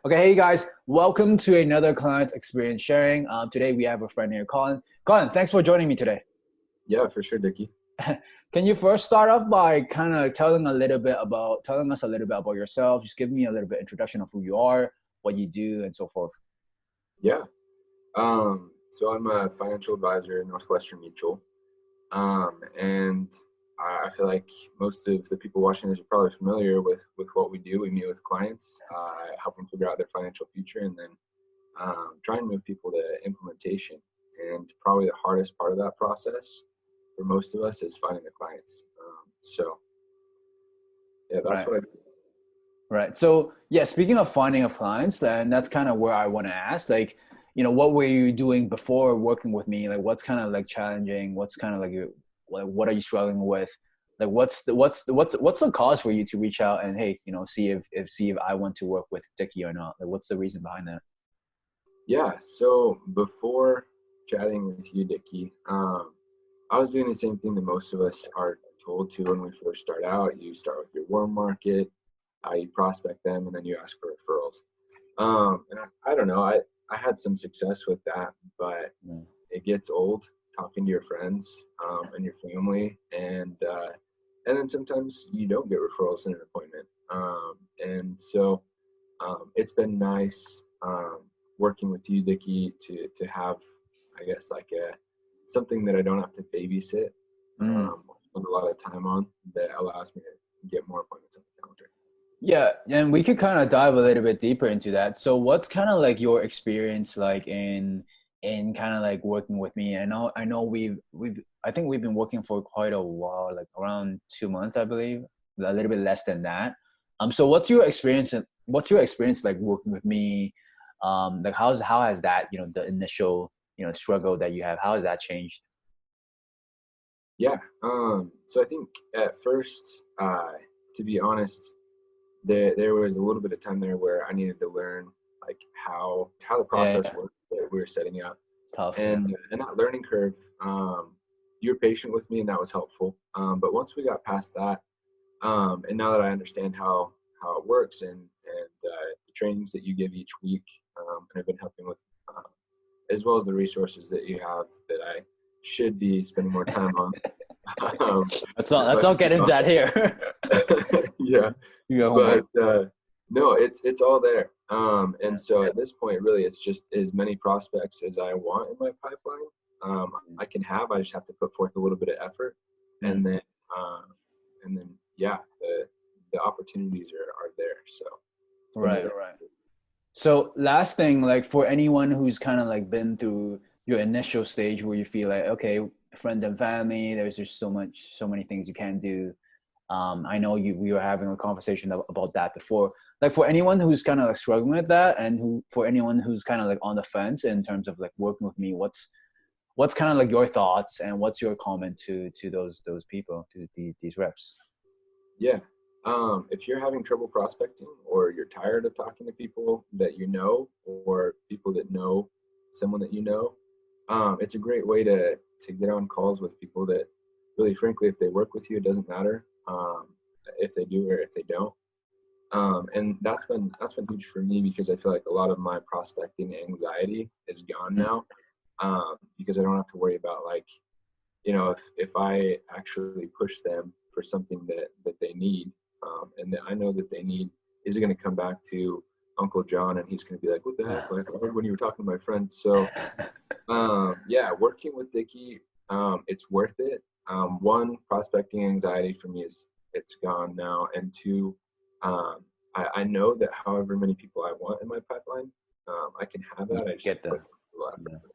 Okay, hey guys, welcome to another client experience sharing. Today we have a friend here, Colin. Colin, thanks for joining me today. Yeah, for sure, Dickie. Can you first start off by kind of telling us a little bit about yourself? Just give me a little bit introduction of who you are, what you do, and so forth. Yeah. So I'm a financial advisor in Northwestern Mutual. And I feel like most of the people watching this are probably familiar with what we do. We meet with clients, help them figure out their financial future, and then try and move people to implementation. And probably the hardest part of that process for most of us is finding the clients. So yeah, that's Right, what I do. right. So yeah, speaking of finding of clients, and that's kind of where I want to ask, like, what were you doing before working with me? Like, what's kind of like challenging? What's kind of like, what are you struggling with? Like, what's the cause for you to reach out and hey, see if I want to work with Dicky or not? Like, what's the reason behind that? Yeah, so before chatting with you, Dickie, I was doing the same thing that most of us are told to when we first start out. You start with your warm market, you prospect them, and then you ask for referrals. And I don't know, I had some success with that, but Mm. it gets old talking to your friends and your family, and then sometimes you don't get referrals in an appointment. And so it's been nice working with you, Dickie, to have, I guess, like a something that I don't have to babysit, Mm. spend a lot of time on that allows me to get more appointments on the calendar. Yeah, and we could kind of dive a little bit deeper into that. So what's kind of like your experience like in kind of like working with me? I know we've I think we've been working for quite a while, like around 2 months, I believe, a little bit less than that. So what's your experience like working with me? Like how has that, the initial, struggle that you have, how has that changed? Yeah. So I think at first, to be honest, there was a little bit of time there where I needed to learn like how the Yeah, process yeah, worked that we were setting up, it's tough. Yeah. and that learning curve. You were patient with me, and that was helpful. But once we got past that, and now that I understand how it works and the trainings that you give each week, and have been helping with, as well as the resources that you have that I should be spending more time on. Um, Let's but not get into that here. yeah, You got but homework. no, it's all there. And so at this point, really, it's just as many prospects as I want in my pipeline. I can have. I just have to put forth a little bit of effort, Mm. and then uh, yeah, the opportunities are there. So it's been Right, really right. So last thing, like for anyone who's kind of like been through your initial stage where you feel like, okay, friends and family, there's just so many things you can do. I know we were having a conversation about that before. Like for anyone who's kind of like struggling with that, and for anyone who's kind of like on the fence in terms of like working with me, what's kind of like your thoughts and what's your comment to those people, to these reps? yeah. If you're having trouble prospecting or you're tired of talking to people that you know or people that know someone that you know, it's a great way to get on calls with people that really, frankly, if they work with you, it doesn't matter if they do or if they don't. And that's been huge for me because I feel like a lot of my prospecting anxiety is gone Mm. now, because I don't have to worry about like, if I actually push them for something that they need, and that I know that they need, is it going to come back to Uncle John and he's going to be like, what the heck? Like, I heard when you were talking to my friend. So yeah, working with Dicky, it's worth it. One, prospecting anxiety for me is it's gone now, and two, um, I know that however many people I want in my pipeline, I can have You that. I just have get to put the a little Yeah. effort.